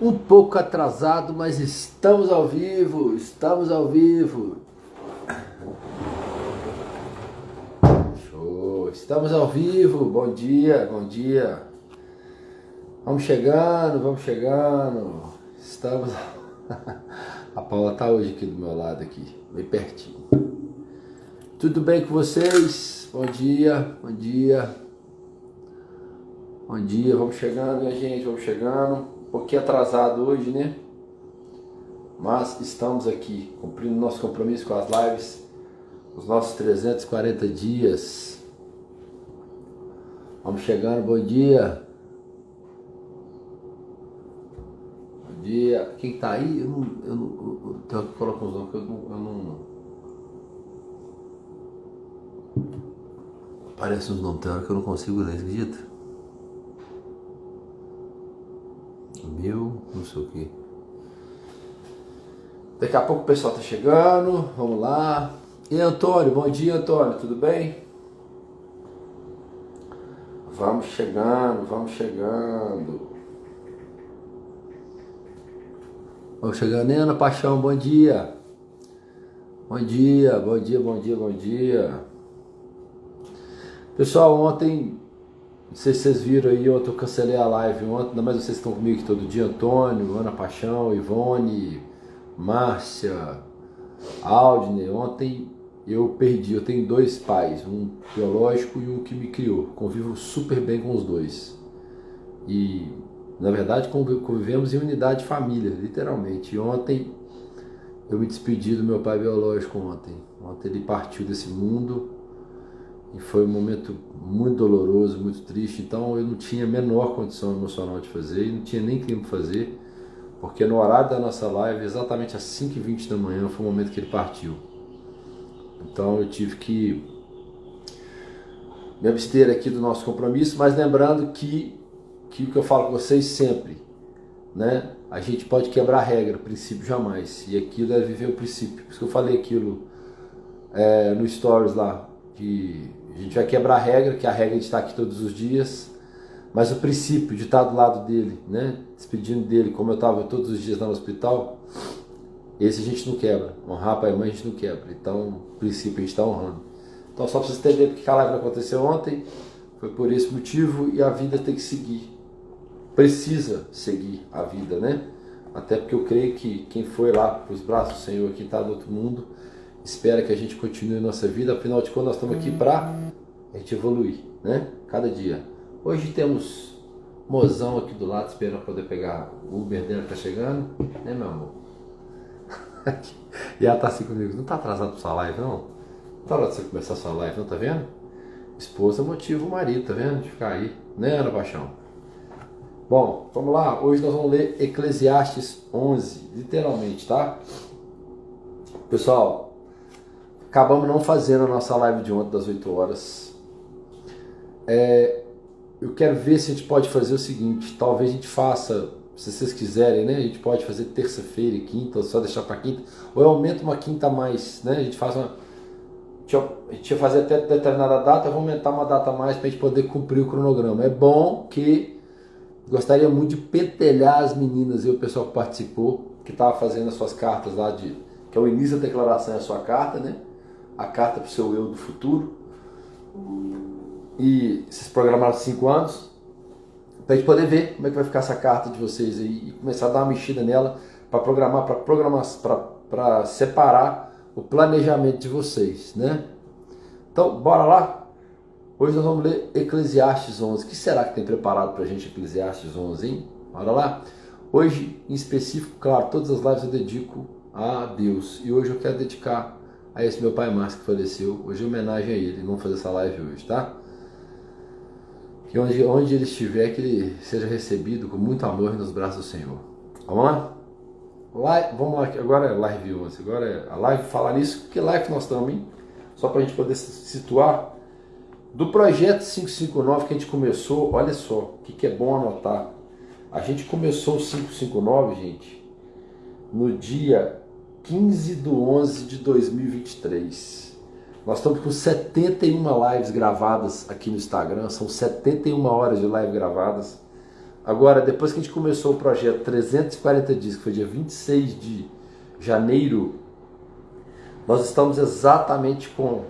Um pouco atrasado, mas estamos ao vivo, estamos ao vivo. Show, estamos ao vivo, bom dia, bom dia. Vamos chegando, estamos... A Paula tá hoje aqui do meu lado, aqui, bem pertinho. Tudo bem com vocês? Bom dia, bom dia. Bom dia, vamos chegando, minha gente, vamos chegando. Um pouquinho atrasado hoje, né? Mas estamos aqui, cumprindo nosso compromisso com as lives, os nossos 340 dias. Vamos chegando, bom dia. Bom dia. Quem tá aí? Eu tenho que colocar uns nomes, eu não... Aparece uns nomes, tem hora que eu não consigo ler, acredita? Não sei o que. Daqui a pouco o pessoal tá chegando, vamos lá. E Antônio, bom dia Antônio, tudo bem? Vamos chegando, vamos chegando. Vamos chegando, Ana Paixão, bom dia. Bom dia, bom dia, bom dia, bom dia. Pessoal, ontem... Não sei se vocês viram aí, ontem eu cancelei a live ontem, ainda mais vocês estão comigo aqui todo dia, Antônio, Ana Paixão, Ivone, Márcia, Aldine. Ontem eu perdi, eu tenho dois pais, um biológico e um que me criou, convivo super bem com os dois. E, na verdade, convivemos em unidade de família, literalmente. E ontem eu me despedi do meu pai biológico ontem. Ontem ele partiu desse mundo. E foi um momento muito doloroso, muito triste, então eu não tinha a menor condição emocional de fazer, e não tinha nem clima para fazer, porque no horário da nossa live, exatamente às 5h20 da manhã, foi o momento que ele partiu. Então eu tive que me abster aqui do nosso compromisso, mas lembrando que o que eu falo com vocês sempre, né? A gente pode quebrar a regra, o princípio jamais, e aquilo é viver o princípio. Por isso que eu falei aquilo no Stories lá, que a gente vai quebrar a regra, que a regra de estar aqui todos os dias, mas o princípio de estar do lado dele, né, despedindo dele, como eu estava todos os dias lá no hospital, esse a gente não quebra. Honrar pai e mãe a gente não quebra. Então, o princípio a gente está honrando. Então, só para vocês entenderem porque a live não aconteceu ontem, foi por esse motivo, e a vida tem que seguir. Precisa seguir a vida, né? Até porque eu creio que quem foi lá para os braços do Senhor, quem está do outro mundo, espera que a gente continue a nossa vida, afinal de contas nós estamos aqui para a gente evoluir, né? Cada dia. Hoje temos mozão aqui do lado esperando poder pegar o Uber dela que tá chegando, né, meu amor? E ela tá assim comigo, não tá atrasado pra sua live não? Não tá hora de você começar a sua live não, tá vendo? Esposa motiva o marido, tá vendo? De ficar aí, né, Ana Paixão? Bom, vamos lá, hoje nós vamos ler Eclesiastes 11, literalmente, tá? Pessoal, acabamos não fazendo a nossa live de ontem das 8 horas. Eu quero ver se a gente pode fazer o seguinte, talvez a gente faça, se vocês quiserem, né? A gente pode fazer terça-feira e quinta, ou só deixar para quinta, ou eu aumento uma quinta a mais, né? A gente faz uma... A gente ia fazer até determinada data, eu vou aumentar uma data a mais para a gente poder cumprir o cronograma. É bom que... Gostaria muito de pentelhar as meninas e o pessoal que participou, que estava fazendo as suas cartas lá, que é o início da declaração, é a sua carta, né? A carta para o seu eu do futuro. E vocês programaram 5 anos, para a gente poder ver como é que vai ficar essa carta de vocês aí e começar a dar uma mexida nela para programar, para separar o planejamento de vocês, né? Então, bora lá? Hoje nós vamos ler Eclesiastes 11. O que será que tem preparado para a gente Eclesiastes 11, hein? Bora lá? Hoje, em específico, claro, todas as lives eu dedico a Deus. E hoje eu quero dedicar a esse meu pai Márcio que faleceu. Hoje é homenagem a ele. Vamos fazer essa live hoje, tá? Que onde ele estiver, que ele seja recebido com muito amor nos braços do Senhor. Vamos lá? Vamos lá, agora é live 11. Agora é a live falar nisso. Que live nós estamos, hein? Só para a gente poder se situar. Do projeto 559 que a gente começou, olha só, o que é bom anotar. A gente começou o 559, gente, no dia 15/11/2023. Nós estamos com 71 lives gravadas aqui no Instagram, são 71 horas de live gravadas. agora, depois que a gente começou o projeto 340 dias, que foi dia 26 de janeiro, nós estamos exatamente com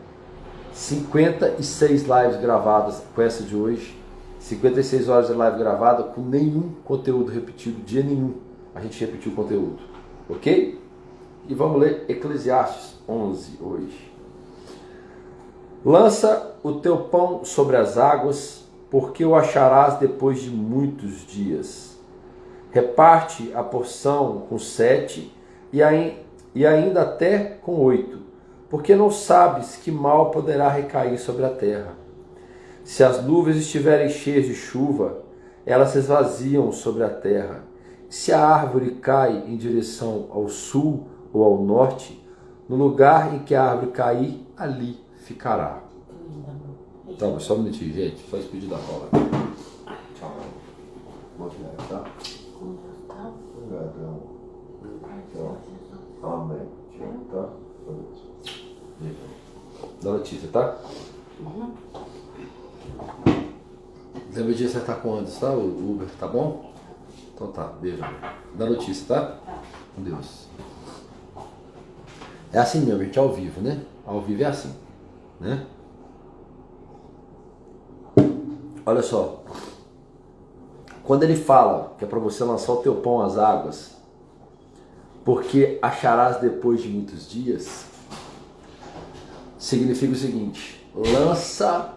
56 lives gravadas, com essa de hoje, 56 horas de live gravada, com nenhum conteúdo repetido, dia nenhum a gente repetiu o conteúdo, ok? E vamos ler Eclesiastes 11 hoje. Lança o teu pão sobre as águas, porque o acharás depois de muitos dias. Reparte a porção com 7 e ainda até com 8, porque não sabes que mal poderá recair sobre a terra. Se as nuvens estiverem cheias de chuva, elas se esvaziam sobre a terra. Se a árvore cai em direção ao sul ou ao norte, no lugar em que a árvore cair, ali ficará. Então, só um minutinho, gente. Só esse pedido da Paula. Tchau. Bom dia, tá? Obrigadão. Tchau. Amém. Tchau, tá? Dá notícia, tá? Lembra de acertar com o Anderson, tá? O Uber, tá bom? Então tá, beijo. Dá notícia, tá? Com Deus. É assim mesmo, a gente é ao vivo, né? Ao vivo é assim, né? Olha só. Quando ele fala que é para você lançar o teu pão às águas, porque acharás depois de muitos dias, significa o seguinte: lança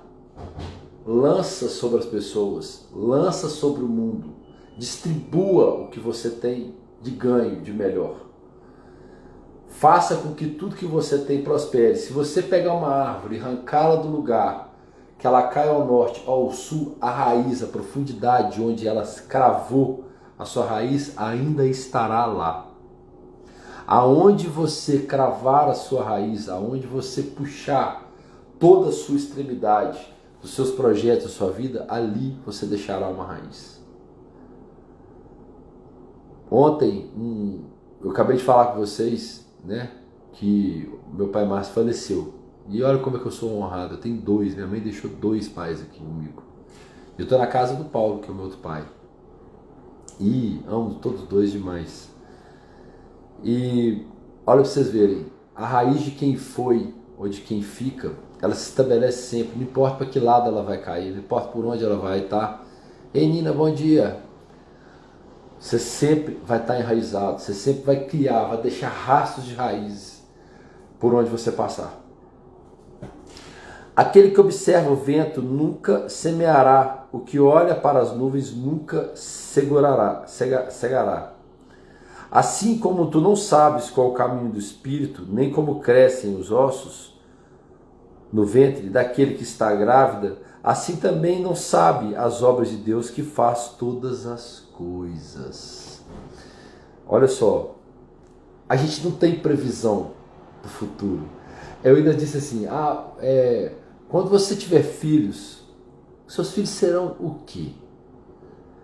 sobre as pessoas, lança sobre o mundo, distribua o que você tem de ganho, de melhor. Faça com que tudo que você tem prospere. Se você pegar uma árvore e arrancá-la do lugar, que ela caia ao norte ou ao sul, a raiz, a profundidade onde ela cravou a sua raiz ainda estará lá. Aonde você cravar a sua raiz, aonde você puxar toda a sua extremidade dos seus projetos, da sua vida, ali você deixará uma raiz. Ontem, eu acabei de falar com vocês, né, que meu pai Márcio faleceu. E olha como é que eu sou honrado, eu tenho 2, minha mãe deixou 2 pais aqui comigo. Eu estou na casa do Paulo, que é o meu outro pai. E amo todos 2 demais. E olha para vocês verem, a raiz de quem foi ou de quem fica, ela se estabelece sempre, não importa para que lado ela vai cair, não importa por onde ela vai estar. Ei Nina, bom dia. Você sempre vai estar enraizado, você sempre vai criar, vai deixar rastros de raízes por onde você passar. Aquele que observa o vento nunca semeará, o que olha para as nuvens nunca cegará. Assim como tu não sabes qual é o caminho do espírito, nem como crescem os ossos no ventre daquele que está grávida, assim também não sabe as obras de Deus que faz todas as coisas. Olha só, a gente não tem previsão do futuro. Eu ainda disse assim, quando você tiver filhos, seus filhos serão o quê?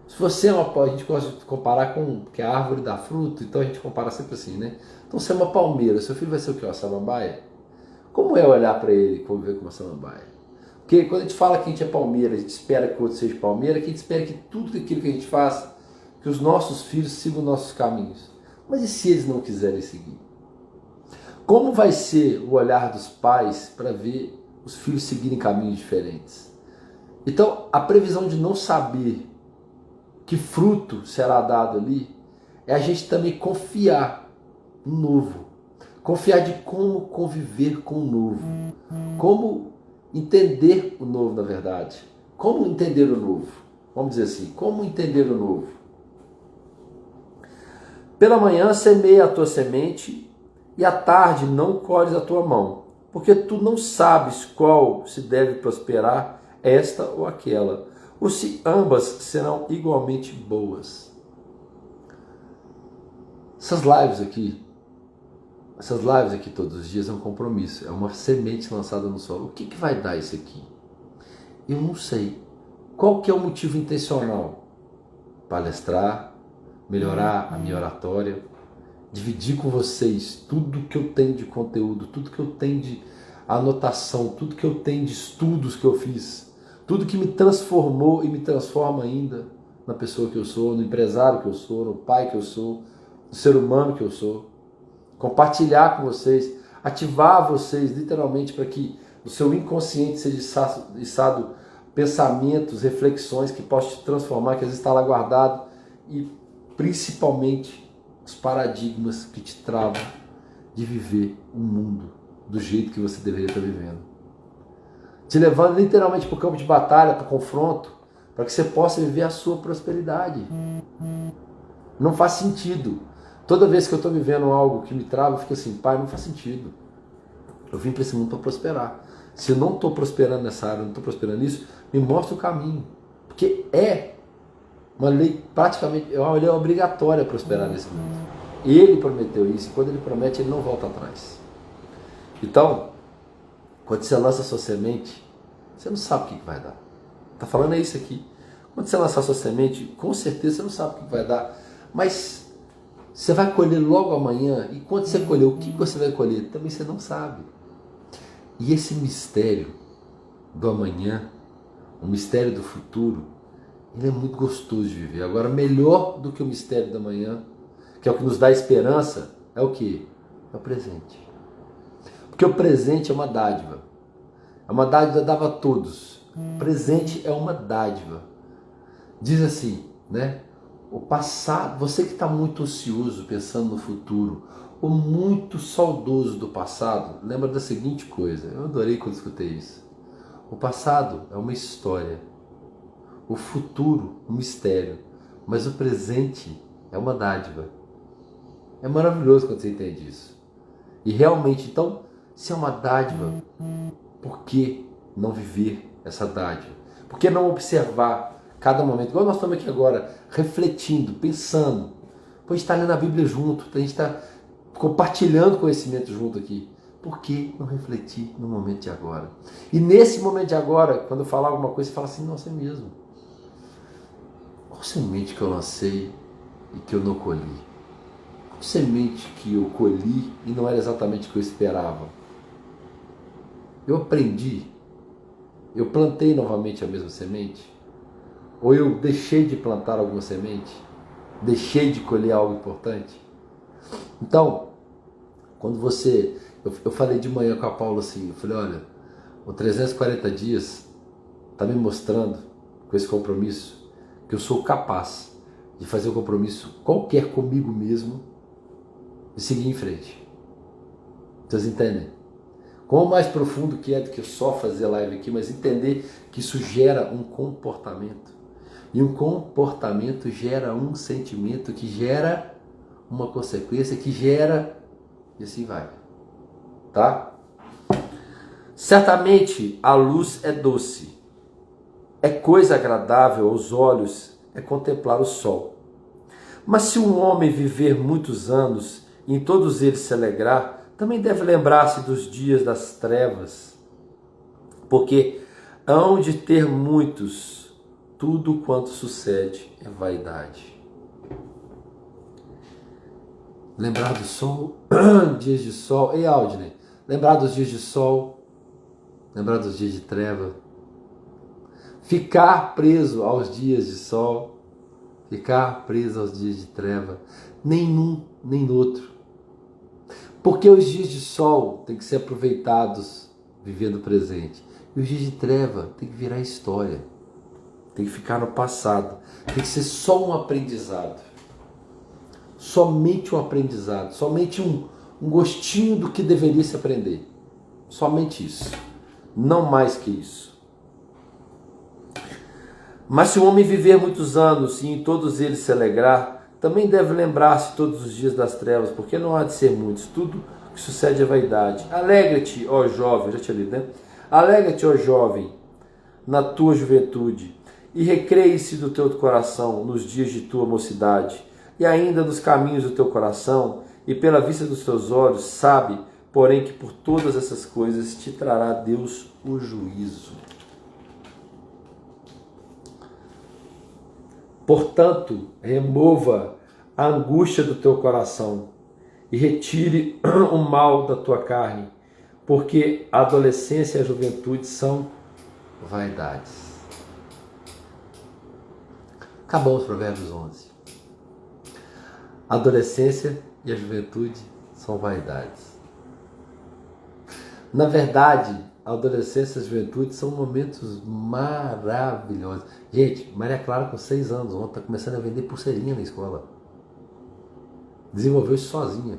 Se você é a gente gosta de comparar com que a árvore dá fruto, então a gente compara sempre assim, né? Então você é uma palmeira, seu filho vai ser o quê? Uma samambaia? Como é olhar para ele e conviver com uma samambaia? Porque quando a gente fala que a gente é palmeira, a gente espera que o outro seja palmeira, que a gente espera que tudo aquilo que a gente faz, que os nossos filhos sigam nossos caminhos. Mas e se eles não quiserem seguir? Como vai ser o olhar dos pais para ver os filhos seguirem caminhos diferentes? Então, a previsão de não saber que fruto será dado ali é a gente também confiar no novo. Confiar de como conviver com o novo. Como entender o novo, na verdade. Como entender o novo? Vamos dizer assim, como entender o novo? Pela manhã semeia a tua semente e à tarde não colhes a tua mão, porque tu não sabes qual se deve prosperar, esta ou aquela, ou se ambas serão igualmente boas. Essas lives aqui todos os dias é um compromisso, é uma semente lançada no solo. O que vai dar isso aqui? Eu não sei. Qual que é o motivo intencional? Palestrar, melhorar a minha oratória, dividir com vocês tudo que eu tenho de conteúdo, tudo que eu tenho de anotação, tudo que eu tenho de estudos que eu fiz, tudo que me transformou e me transforma ainda na pessoa que eu sou, no empresário que eu sou, no pai que eu sou, no ser humano que eu sou. Compartilhar com vocês, ativar vocês literalmente para que o seu inconsciente seja içado pensamentos, reflexões que possam te transformar, que às vezes está lá guardado, e principalmente os paradigmas que te travam de viver um mundo do jeito que você deveria estar vivendo. Te levando literalmente para o campo de batalha, para o confronto, para que você possa viver a sua prosperidade. Não faz sentido. Toda vez que eu estou vivendo algo que me trava, eu fico assim, pai, não faz sentido. Eu vim para esse mundo para prosperar. Se eu não estou prosperando nessa área, não estou prosperando nisso, me mostra o caminho. Porque é uma lei praticamente, é uma lei obrigatória prosperar nesse mundo. Ele prometeu isso, e quando ele promete, ele não volta atrás. Então, quando você lança a sua semente, você não sabe o que vai dar. Está falando é isso aqui. Quando você lançar a sua semente, com certeza você não sabe o que vai dar. Mas você vai colher logo amanhã, e quando você colher, o que você vai colher? Também você não sabe. E esse mistério do amanhã, o mistério do futuro, ele é muito gostoso de viver. Agora, melhor do que o mistério do amanhã, que é o que nos dá esperança, é o quê? É o presente. Porque o presente é uma dádiva. É uma dádiva dada a todos. O presente é uma dádiva. Diz assim, né? O passado, você que está muito ocioso pensando no futuro, ou muito saudoso do passado, lembra da seguinte coisa. Eu adorei quando escutei isso. O passado é uma história. O futuro, um mistério. Mas o presente é uma dádiva. É maravilhoso quando você entende isso. E realmente, então, se é uma dádiva, por que não viver essa dádiva? Por que não observar cada momento? Igual nós estamos aqui agora, refletindo, pensando. Pô, a gente está lendo a Bíblia junto, a gente está compartilhando conhecimento junto aqui. Por que não refletir no momento de agora? E nesse momento de agora, quando eu falar alguma coisa, você fala assim, nossa, é mesmo. Qual semente que eu lancei e que eu não colhi? Qual semente que eu colhi e não era exatamente o que eu esperava? Eu aprendi? Eu plantei novamente a mesma semente? Ou eu deixei de plantar alguma semente? Deixei de colher algo importante? Então, quando você... Eu falei de manhã com a Paula assim, eu falei, olha, o 340 dias está me mostrando, com esse compromisso, que eu sou capaz de fazer um compromisso qualquer comigo mesmo e seguir em frente. Vocês entendem? Quão mais profundo que é do que só fazer live aqui, mas entender que isso gera um comportamento. E um comportamento gera um sentimento, que gera uma consequência, que gera... E assim vai. Tá? Certamente a luz é doce. É coisa agradável aos olhos é contemplar o sol. Mas se um homem viver muitos anos e em todos eles se alegrar, também deve lembrar-se dos dias das trevas, porque hão de ter muitos, tudo quanto sucede é vaidade. Lembrar do sol, dias de sol, ei Aldney, lembrar dos dias de sol, lembrar dos dias de treva, ficar preso aos dias de sol, ficar preso aos dias de treva, nenhum nem outro. Porque os dias de sol têm que ser aproveitados vivendo o presente. E os dias de treva têm que virar história. Tem que ficar no passado. Tem que ser só um aprendizado. Somente um aprendizado. Somente um gostinho do que deveria se aprender. Somente isso. Não mais que isso. Mas se o homem viver muitos anos e em todos eles se alegrar, também deve lembrar-se todos os dias das trevas, porque não há de ser muitos. Tudo que sucede é vaidade. Alegra-te, ó jovem, já tinha lido, né? Alegra-te, ó jovem, na tua juventude, e recreie-se do teu coração nos dias de tua mocidade, e ainda nos caminhos do teu coração, e pela vista dos teus olhos, sabe, porém, que por todas essas coisas te trará Deus o juízo. Portanto, remova a angústia do teu coração e retire o mal da tua carne, porque a adolescência e a juventude são vaidades. Acabou os Provérbios 11. A adolescência e a juventude são vaidades. Na verdade, a adolescência e a juventude são momentos maravilhosos. Gente, Maria Clara com 6 anos ontem está começando a vender pulseirinha na escola. Desenvolveu isso sozinha.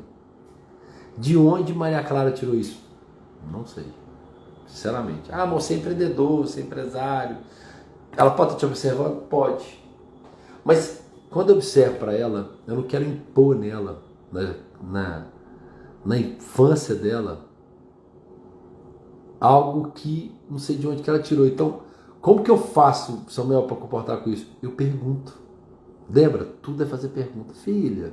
De onde Maria Clara tirou isso? Não sei. Sinceramente. Ah, amor, você é empreendedor, você é empresário. Ela pode estar te observando? Pode. Mas quando eu observo para ela, eu não quero impor nela, na infância dela, algo que não sei de onde que ela tirou. Então, como que eu faço, Samuel, para comportar com isso? Eu pergunto. Lembra? Tudo é fazer pergunta. Filha,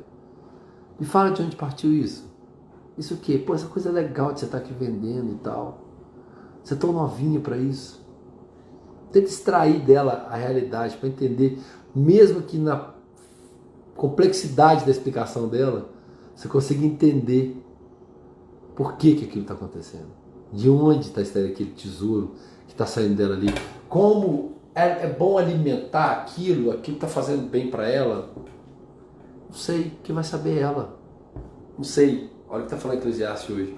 me fala de onde partiu isso. Isso o quê? Pô, essa coisa é legal de você estar aqui vendendo e tal. Você é tão novinha para isso. Tenta extrair dela a realidade para entender, mesmo que na complexidade da explicação dela, você consiga entender por que aquilo está acontecendo. De onde está aquele tesouro que está saindo dela ali. Como é bom alimentar aquilo está fazendo bem para ela. Não sei, quem vai saber ela. Não sei, olha o que está falando Eclesiastes hoje.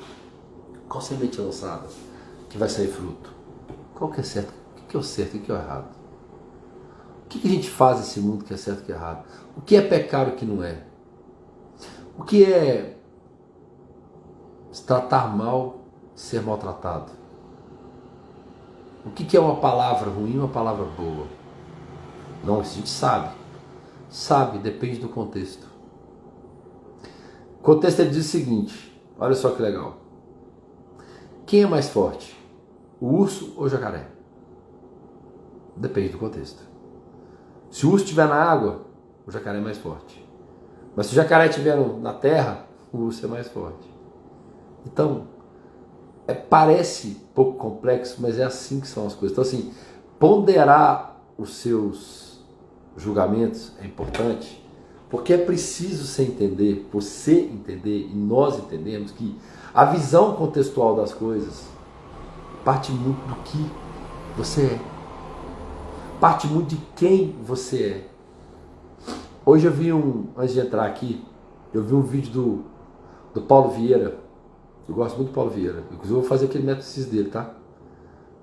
Qual semente é lançada que vai sair fruto? Qual que é certo? O que é o certo e o que é o errado? O que a gente faz nesse mundo que é certo e que é errado? O que é pecar e o que não é? O que é se tratar mal, ser maltratado? O que é uma palavra ruim e uma palavra boa? Não, a gente sabe. Sabe, depende do contexto. O contexto diz o seguinte, olha só que legal. Quem é mais forte? O urso ou o jacaré? Depende do contexto. Se o urso estiver na água, o jacaré é mais forte. Mas se o jacaré estiver na terra, o urso é mais forte. Então, parece pouco complexo, mas é assim que são as coisas. Então, assim, ponderar os seus julgamentos é importante, porque é preciso você entender e nós entendemos que a visão contextual das coisas parte muito do que você é. Parte muito de quem você é. Hoje eu vi antes de entrar aqui, eu vi um vídeo do Paulo Vieira. Eu gosto muito do Paulo Vieira. Inclusive eu vou fazer aquele método CIS dele, tá?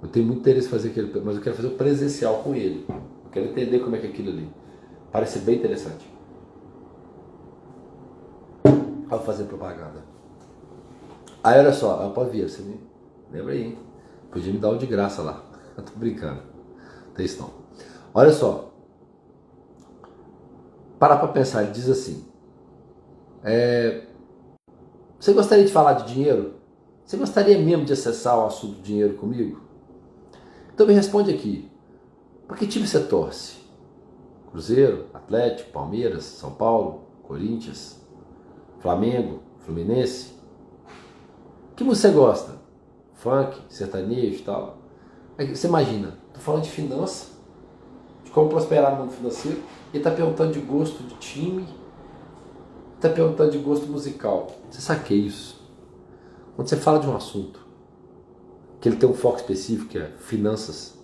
Eu tenho muito interesse em fazer aquele, mas eu quero fazer o presencial com ele. Eu quero entender como é que é aquilo ali. Parece bem interessante. Vou fazer propaganda. Aí olha só, Paulo Vieira, você me lembra aí, hein? Podia me dar o de graça lá. Eu tô brincando. Tem isso não. Olha só. Para pensar, ele diz assim. Você gostaria de falar de dinheiro? Você gostaria mesmo de acessar o assunto do dinheiro comigo? Então me responde aqui. Para que time você torce? Cruzeiro, Atlético, Palmeiras, São Paulo, Corinthians, Flamengo, Fluminense? Que música você gosta? Funk, sertanejo e tal. Aí você imagina, estou falando de finança, de como prosperar no mundo financeiro, e está perguntando de gosto de time, está perguntando de gosto musical. Você sabe o que é isso? Quando você fala de um assunto, que ele tem um foco específico, que é finanças,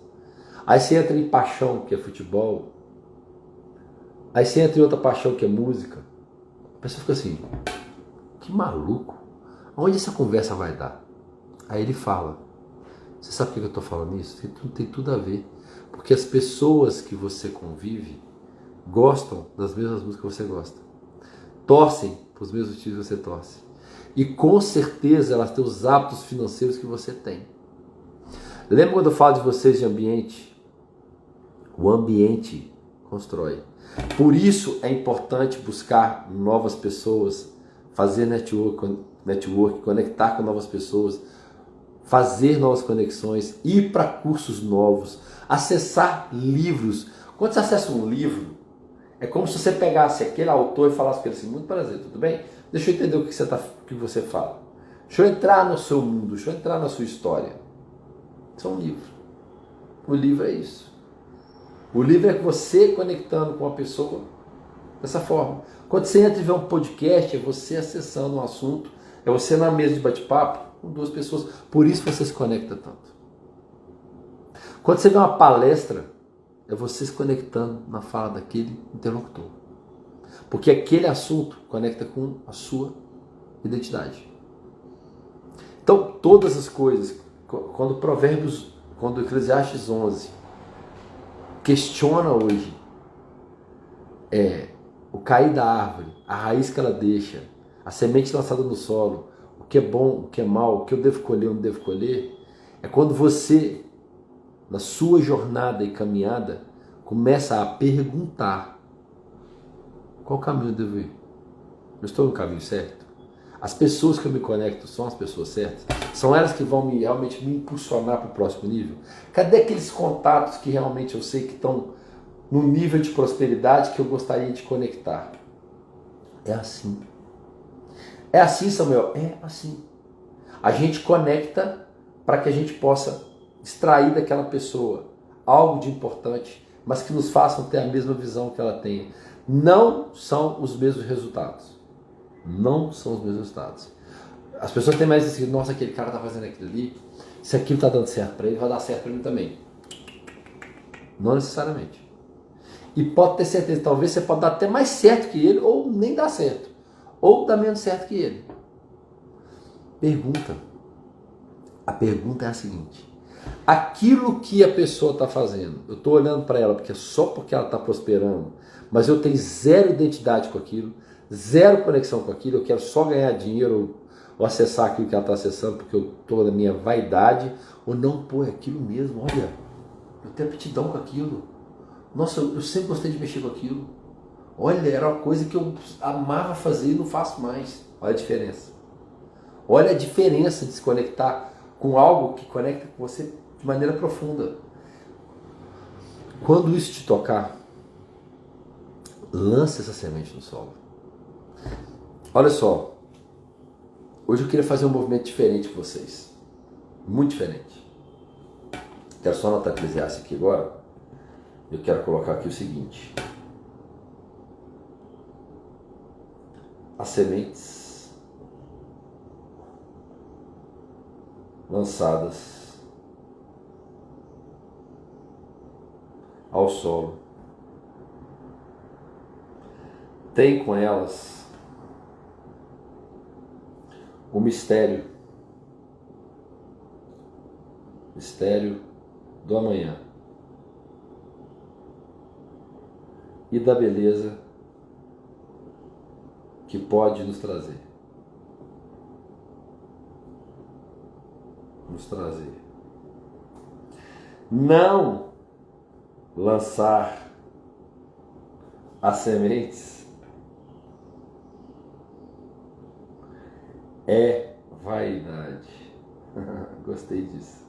aí você entra em paixão, que é futebol, aí você entra em outra paixão, que é música, a pessoa fica assim, que maluco, onde essa conversa vai dar? Aí ele fala, você sabe por que eu estou falando isso? Tem tudo a ver, porque as pessoas que você convive gostam das mesmas músicas que você gosta, torcem para os mesmos times que você torce, e com certeza elas têm os hábitos financeiros que você tem. Lembra quando eu falo de vocês de ambiente? O ambiente constrói. Por isso é importante buscar novas pessoas, fazer network, conectar com novas pessoas, fazer novas conexões, ir para cursos novos, acessar livros. Quando você acessa um livro, é como se você pegasse aquele autor e falasse para ele assim, muito prazer, tudo bem? Deixa eu entender o que você fala. Deixa eu entrar no seu mundo, deixa eu entrar na sua história. Isso é um livro. O livro é isso. O livro é você conectando com a pessoa dessa forma. Quando você entra e vê um podcast, é você acessando um assunto, é você na mesa de bate-papo com duas pessoas. Por isso você se conecta tanto. Quando você vê uma palestra, é você se conectando na fala daquele interlocutor. Porque aquele assunto conecta com a sua identidade. Então, todas as coisas, quando Eclesiastes 11 questiona hoje o cair da árvore, a raiz que ela deixa, a semente lançada no solo, o que é bom, o que é mal, o que eu devo colher, o que eu não devo colher, é quando você, na sua jornada e caminhada, começa a perguntar: qual caminho eu devo ir? Eu estou no caminho certo? As pessoas que eu me conecto são as pessoas certas? São elas que vão realmente me impulsionar para o próximo nível? Cadê aqueles contatos que realmente eu sei que estão no nível de prosperidade que eu gostaria de conectar? É assim. É assim, Samuel? É assim. A gente conecta para que a gente possa extrair daquela pessoa algo de importante, mas que nos façam ter a mesma visão que ela tem. Não são os mesmos resultados. Não são os mesmos resultados. As pessoas têm mais assim: nossa, aquele cara está fazendo aquilo ali, se aquilo está dando certo para ele, vai dar certo para mim também. Não necessariamente. E pode ter certeza, talvez você pode dar até mais certo que ele, ou nem dar certo, ou dar menos certo que ele. Pergunta. A pergunta é a seguinte: aquilo que a pessoa está fazendo, eu estou olhando para ela porque só porque ela está prosperando, mas eu tenho zero identidade com aquilo, zero conexão com aquilo, eu quero só ganhar dinheiro ou acessar aquilo que ela está acessando porque eu estou na minha vaidade, ou não, pô, é aquilo mesmo, olha, eu tenho aptidão com aquilo, nossa, eu sempre gostei de mexer com aquilo, olha, era uma coisa que eu amava fazer e não faço mais. Olha a diferença. Olha a diferença de se conectar com algo que conecta com você de maneira profunda. Quando isso te tocar, lance essa semente no solo. Olha só, hoje eu queria fazer um movimento diferente com vocês. Muito diferente. Quero só anotar Eclesiastes aqui agora. Eu quero colocar aqui o seguinte: as sementes lançadas ao solo têm com elas o mistério do amanhã e da beleza que pode nos trazer. Não lançar as sementes é vaidade. Gostei disso.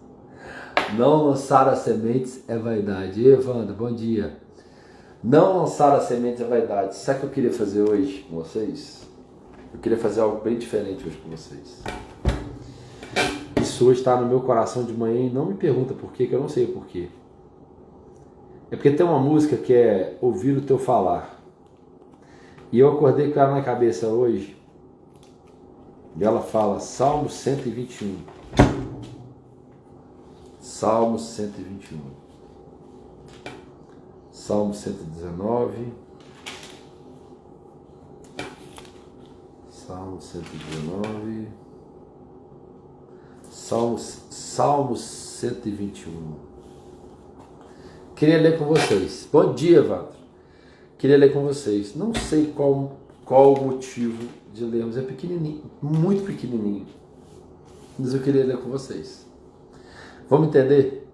Não lançar as sementes é vaidade. Evandro, bom dia. Não lançar as sementes é vaidade. Sabe o que eu queria fazer hoje com vocês? Eu queria fazer algo bem diferente hoje com vocês. Isso hoje está no meu coração de manhã e não me pergunta por quê, que eu não sei o porquê. É porque tem uma música que é Ouvir o Teu Falar. E eu acordei com ela na cabeça hoje. E ela fala Salmo 121. Salmo 121. Salmo 119. Salmo 119. Salmo 121. Queria ler com vocês. Bom dia, Evandro. Queria ler com vocês. Não sei qual o motivo de lermos. É pequenininho, muito pequenininho. Mas eu queria ler com vocês. Vamos entender?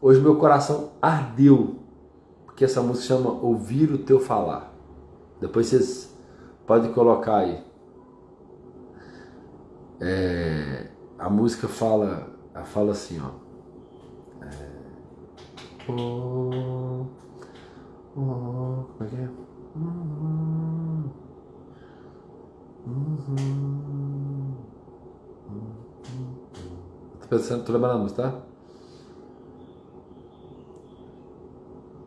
Hoje meu coração ardeu, porque essa música chama Ouvir o Teu Falar. Depois vocês podem colocar aí. A música fala assim, ó. Como é que é? Tô lembrando a música, tá?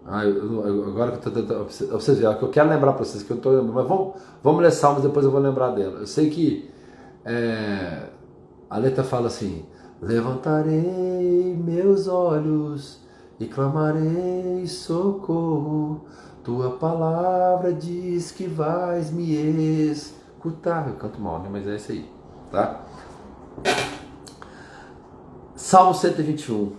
Agora que eu tô tentando. Vocês verem, que eu quero lembrar pra vocês, que eu tô lembrando. Mas vamos ler Salmos, depois eu vou lembrar dela. Eu sei que a letra fala assim: levantarei meus olhos e clamarei socorro. Tua palavra diz que vais me escutar. Eu canto mal, né? Mas é isso aí, tá? Salmo 121.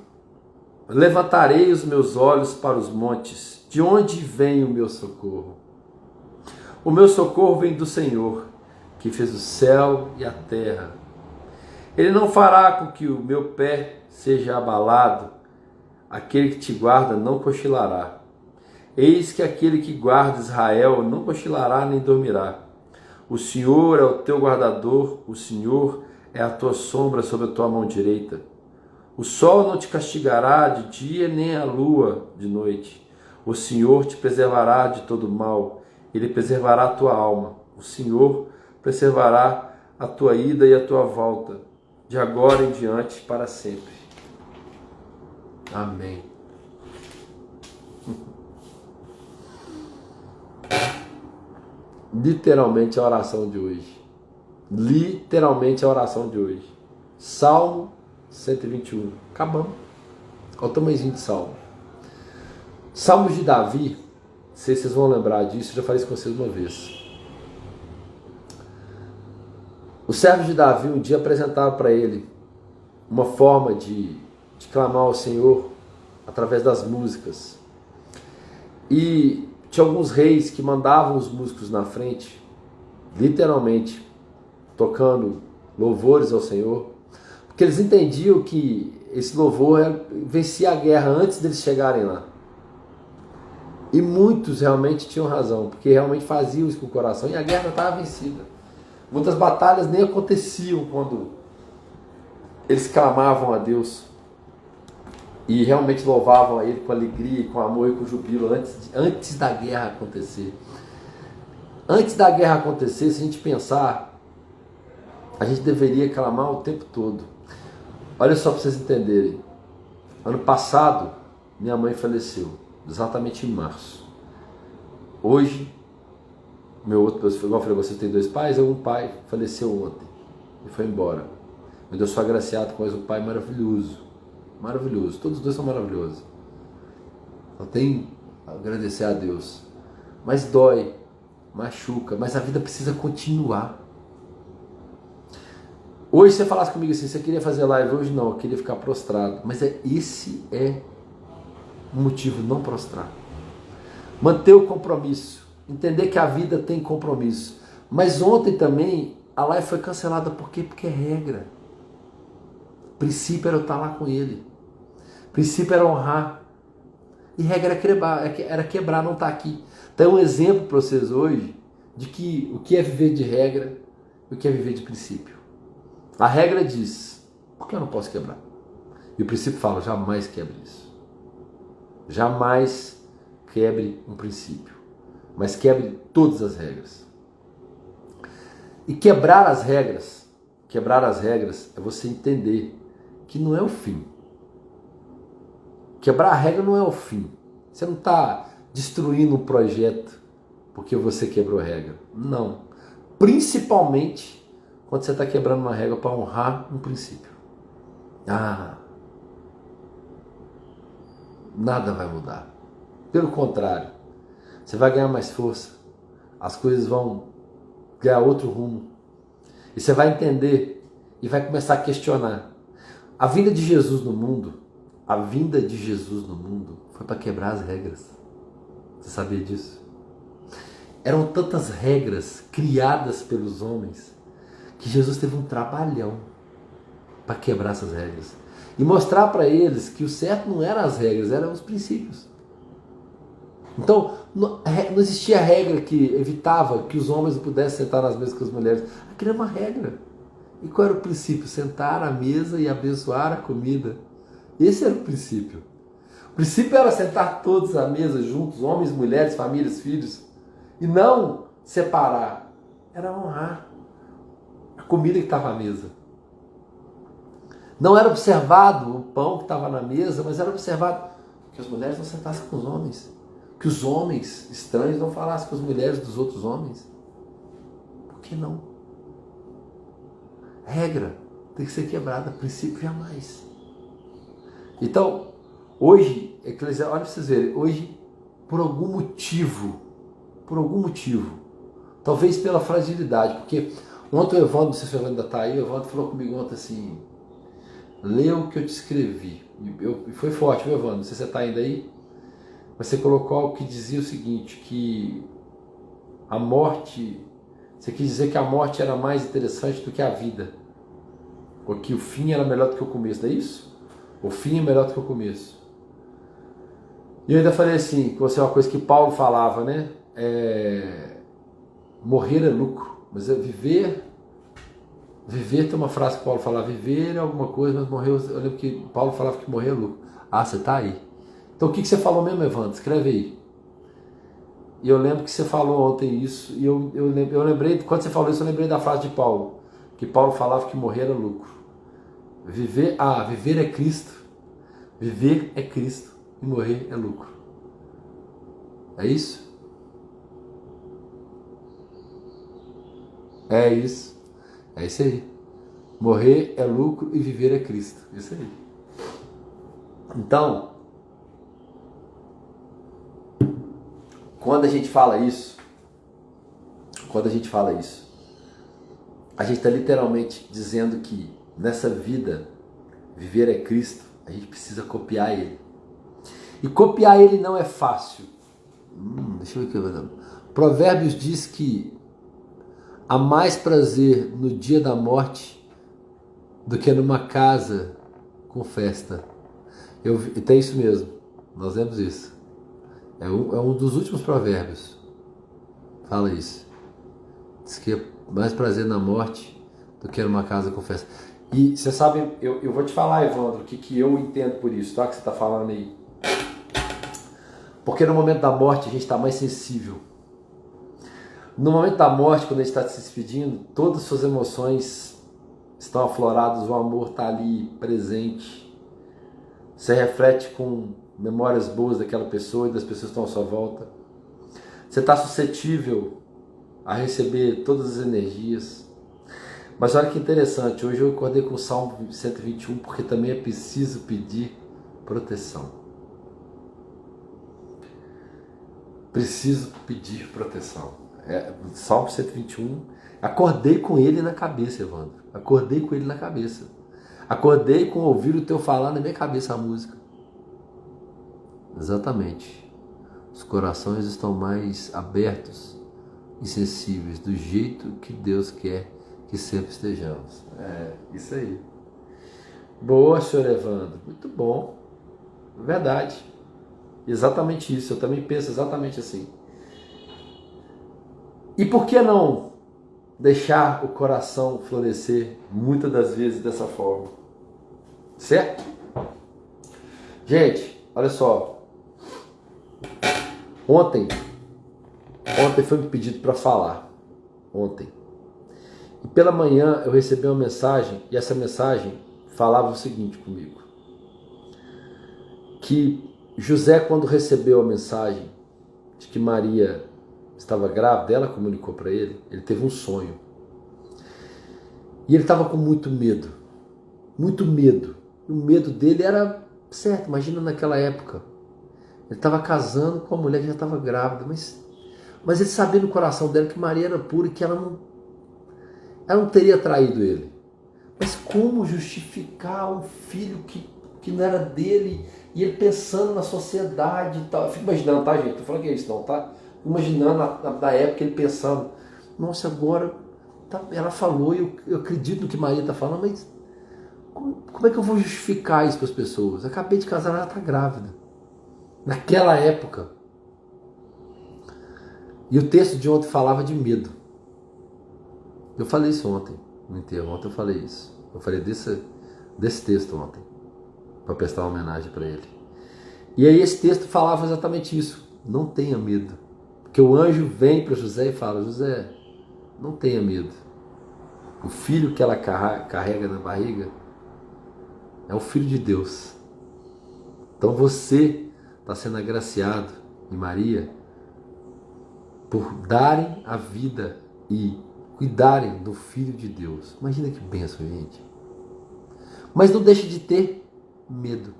Levantarei os meus olhos para os montes. De onde vem o meu socorro? O meu socorro vem do Senhor, que fez o céu e a terra. Ele não fará com que o meu pé seja abalado. Aquele que te guarda não cochilará. Eis que aquele que guarda Israel não cochilará nem dormirá. O Senhor é o teu guardador, o Senhor é a tua sombra sobre a tua mão direita. O sol não te castigará de dia, nem a lua de noite. O Senhor te preservará de todo mal. Ele preservará a tua alma. O Senhor preservará a tua ida e a tua volta, de agora em diante para sempre. Amém. Literalmente a oração de hoje. Literalmente a oração de hoje. Salmo 121. Acabamos. Olha o tamanhozinho de salmo. Salmos de Davi, não sei se vocês vão lembrar disso, eu já falei isso com vocês uma vez. Os servos de Davi um dia apresentaram para ele uma forma de clamar ao Senhor através das músicas. E tinha alguns reis que mandavam os músicos na frente, literalmente, tocando louvores ao Senhor, porque eles entendiam que esse louvor vencia a guerra antes deles chegarem lá. E muitos realmente tinham razão, porque realmente faziam isso com o coração e a guerra estava vencida. Muitas batalhas nem aconteciam quando eles clamavam a Deus e realmente louvavam a Ele com alegria, com amor e com jubilo antes da guerra acontecer. Antes da guerra acontecer, se a gente pensar, a gente deveria clamar o tempo todo. Olha só para vocês entenderem. Ano passado, minha mãe faleceu, exatamente em março. Hoje, igual eu falei, você tem dois pais, um pai faleceu ontem e foi embora. Meu Deus, sou agraciado com mais um pai maravilhoso. Maravilhoso, todos os dois são maravilhosos. Eu tenho a agradecer a Deus. Mas dói, machuca, mas a vida precisa continuar. Hoje você falasse comigo assim, você queria fazer live hoje? Não, eu queria ficar prostrado. Mas esse é o motivo de não prostrar. Manter o compromisso. Entender que a vida tem compromisso. Mas ontem também a live foi cancelada. Por quê? Porque é regra. O princípio era eu estar lá com ele. O princípio era honrar. E regra era quebrar, não estar aqui. Então é um exemplo para vocês hoje de que o que é viver de regra e o que é viver de princípio. A regra diz, por que eu não posso quebrar? E o princípio fala, jamais quebre isso. Jamais quebre um princípio. Mas quebre todas as regras. E quebrar as regras é você entender que não é o fim. Quebrar a regra não é o fim. Você não está destruindo um projeto porque você quebrou a regra. Não. Principalmente quando você está quebrando uma regra para honrar um princípio. Nada vai mudar. Pelo contrário, você vai ganhar mais força. As coisas vão ganhar outro rumo. E você vai entender e vai começar a questionar. A vinda de Jesus no mundo foi para quebrar as regras. Você sabia disso? Eram tantas regras criadas pelos homens que Jesus teve um trabalhão para quebrar essas regras. E mostrar para eles que o certo não eram as regras, eram os princípios. Então, não existia regra que evitava que os homens não pudessem sentar nas mesas com as mulheres. Aquilo era uma regra. E qual era o princípio? Sentar à mesa e abençoar a comida. Esse era o princípio. O princípio era sentar todos à mesa juntos, homens, mulheres, famílias, filhos. E não separar. Era honrar a comida que estava à mesa. Não era observado o pão que estava na mesa, mas era observado que as mulheres não sentassem com os homens. Que os homens estranhos não falassem com as mulheres dos outros homens. Por que não? Regra tem que ser quebrada, princípio jamais. Então, Hoje, olha para vocês verem, hoje, por algum motivo, talvez pela fragilidade, porque ontem o Evandro, não sei se o Evandro ainda está aí, o Evandro falou comigo ontem assim, lê o que eu te escrevi. E foi forte, viu, Evandro? Não sei se você está ainda aí, mas você colocou algo que dizia o seguinte, que a morte, você quis dizer que a morte era mais interessante do que a vida, ou que o fim era melhor do que o começo, não é isso? O fim é melhor do que o começo. E eu ainda falei assim, que você é uma coisa que Paulo falava, né? Morrer é lucro, mas viver tem uma frase que Paulo falava, viver é alguma coisa, mas morrer, eu lembro que Paulo falava que morrer é lucro. Ah, você tá aí. Então o que você falou mesmo, Evandro? Escreve aí. E eu lembro que você falou ontem isso, e eu lembrei, quando você falou isso, eu lembrei da frase de Paulo, que Paulo falava que morrer era lucro. Viver é Cristo. Viver é Cristo e morrer é lucro. É isso? É isso. É isso aí. Morrer é lucro e viver é Cristo. Isso aí. Então, quando a gente fala isso, a gente está literalmente dizendo que nessa vida, viver é Cristo, a gente precisa copiar Ele. E copiar Ele não é fácil. Deixa eu ver aqui. Provérbios diz que há mais prazer no dia da morte do que numa casa com festa. Tem isso mesmo, nós vemos isso. É um dos últimos provérbios. Fala isso. Diz que é mais prazer na morte do que numa casa com festa. E você sabe, eu vou te falar, Evandro, o que eu entendo por isso, tá? Que você está falando aí. Porque no momento da morte a gente está mais sensível. No momento da morte, quando a gente está se despedindo, todas as suas emoções estão afloradas, o amor está ali presente. Você reflete com memórias boas daquela pessoa e das pessoas que estão à sua volta. Você está suscetível a receber todas as energias. Mas olha que interessante, hoje eu acordei com o Salmo 121, porque também é preciso pedir proteção. Preciso pedir proteção. Salmo 121, acordei com ele na cabeça, Evandro. Acordei com ele na cabeça. Acordei com ouvir o teu falar na minha cabeça a música. Exatamente. Os corações estão mais abertos e sensíveis, do jeito que Deus quer que sempre estejamos. Isso aí. Boa, senhor Evandro. Muito bom. Verdade. Exatamente isso. Eu também penso exatamente assim. E por que não deixar o coração florescer muitas das vezes dessa forma? Certo? Gente, olha só. Ontem foi me pedido para falar. Ontem. E pela manhã eu recebi uma mensagem, e essa mensagem falava o seguinte comigo. Que José, quando recebeu a mensagem de que Maria estava grávida, ela comunicou para ele, ele teve um sonho. E ele estava com muito medo. Muito medo. E o medo dele era certo, imagina naquela época. Ele estava casando com uma mulher que já estava grávida, mas ele sabia no coração dela que Maria era pura e que ela não teria traído ele. Mas como justificar um filho que não era dele, e ele pensando na sociedade e tal? Eu fico imaginando, tá, gente? Tô falando que é isso não, tá? Imaginando na época ele pensando, nossa, agora ela falou, eu acredito no que Maria está falando, mas como é que eu vou justificar isso para as pessoas? Acabei de casar, ela está grávida. Naquela época. E o texto de ontem falava de medo. Eu falei isso ontem, no enterro. Ontem eu falei isso. Eu falei desse texto ontem, para prestar uma homenagem para ele. E aí esse texto falava exatamente isso. Não tenha medo. Porque o anjo vem para José e fala, José, não tenha medo. O filho que ela carrega na barriga é o Filho de Deus. Então você está sendo agraciado em Maria por darem a vida e cuidarem do Filho de Deus. Imagina que bênção, gente. Mas não deixe de ter medo.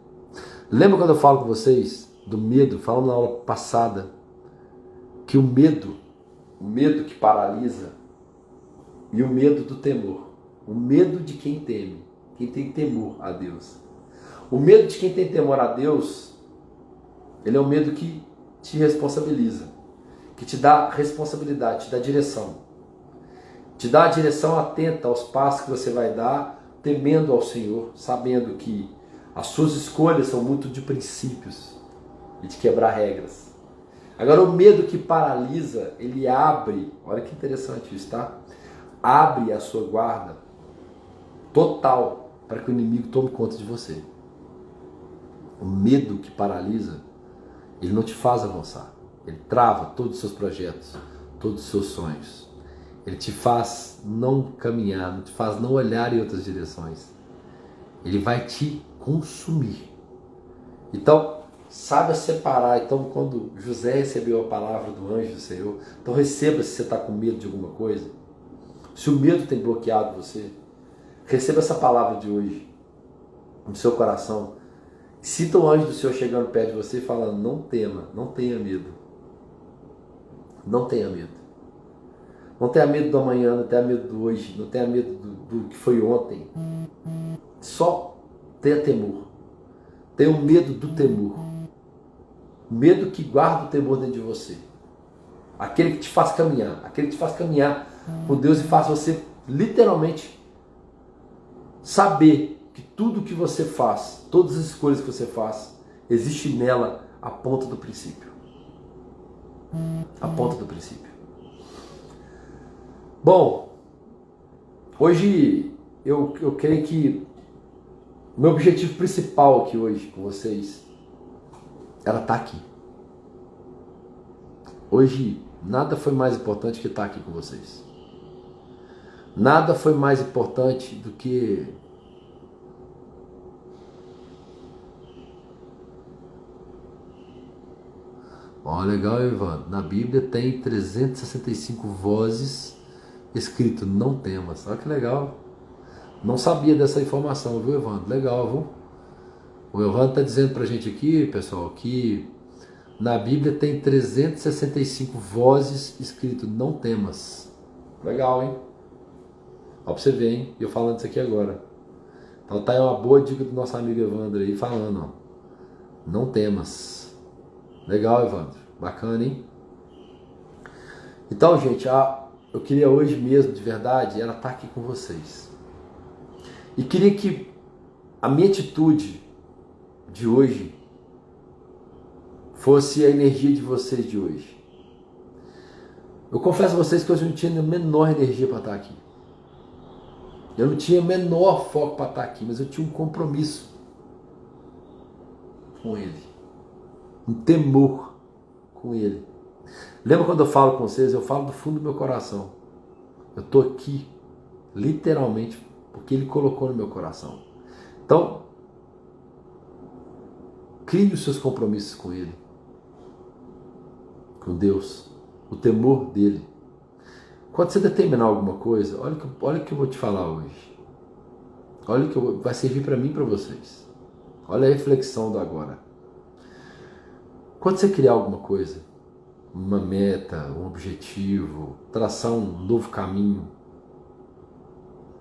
Lembra quando eu falo com vocês do medo? Falamos na aula passada que o medo que paralisa e o medo do temor. O medo de quem teme, quem tem temor a Deus. O medo de quem tem temor a Deus, ele é um medo que te responsabiliza, que te dá responsabilidade, te dá direção. Te dá a direção atenta aos passos que você vai dar, temendo ao Senhor, sabendo que as suas escolhas são muito de princípios e de quebrar regras. Agora, o medo que paralisa, ele abre, olha que interessante isso, tá? Abre a sua guarda total para que o inimigo tome conta de você. O medo que paralisa, ele não te faz avançar. Ele trava todos os seus projetos, todos os seus sonhos. Ele te faz não caminhar, não te faz não olhar em outras direções. Ele vai te consumir. Então, saiba separar. Então, quando José recebeu a palavra do anjo do Senhor, então receba se você está com medo de alguma coisa. Se o medo tem bloqueado você, receba essa palavra de hoje no seu coração. Sinta o anjo do Senhor chegando perto de você e falando: não tema, não tenha medo. Não tenha medo. Não tenha medo do amanhã, não tenha medo do hoje, não tenha medo do que foi ontem. Só tenha temor. Tenha o medo do temor. Medo que guarda o temor dentro de você. Aquele que te faz caminhar. Aquele que te faz caminhar com Deus e faz você literalmente saber que tudo que você faz, todas as escolhas que você faz, existe nela a ponta do princípio. A ponta do princípio. Bom, hoje eu creio que o meu objetivo principal aqui hoje com vocês era estar aqui. Hoje nada foi mais importante que estar aqui com vocês. Nada foi mais importante do que legal, Evandro. Na Bíblia tem 365 vozes escrito não temas. Olha que legal. Não sabia dessa informação, viu, Evandro? Legal, viu? O Evandro está dizendo pra gente aqui, pessoal, que na Bíblia tem 365 vozes escrito não temas. Legal, hein? Ó, pra você ver, hein? Eu falando isso aqui agora. Então tá aí uma boa dica do nosso amigo Evandro aí falando, ó. Não temas. Legal, Evandro. Bacana, hein? Então, gente, eu queria hoje mesmo, de verdade, ela estar aqui com vocês. E queria que a minha atitude de hoje fosse a energia de vocês de hoje. Eu confesso a vocês que hoje eu não tinha a menor energia para estar aqui. Eu não tinha o menor foco para estar aqui, mas eu tinha um compromisso com Ele. Um temor com Ele. Lembra quando eu falo com vocês? Eu falo do fundo do meu coração. Eu estou aqui, literalmente, porque Ele colocou no meu coração. Então, crie os seus compromissos com Ele. Com Deus. O temor dEle. Quando você determinar alguma coisa, olha o que eu vou te falar hoje. Olha o que vai servir para mim e para vocês. Olha a reflexão do agora. Quando você criar alguma coisa, uma meta, um objetivo, traçar um novo caminho,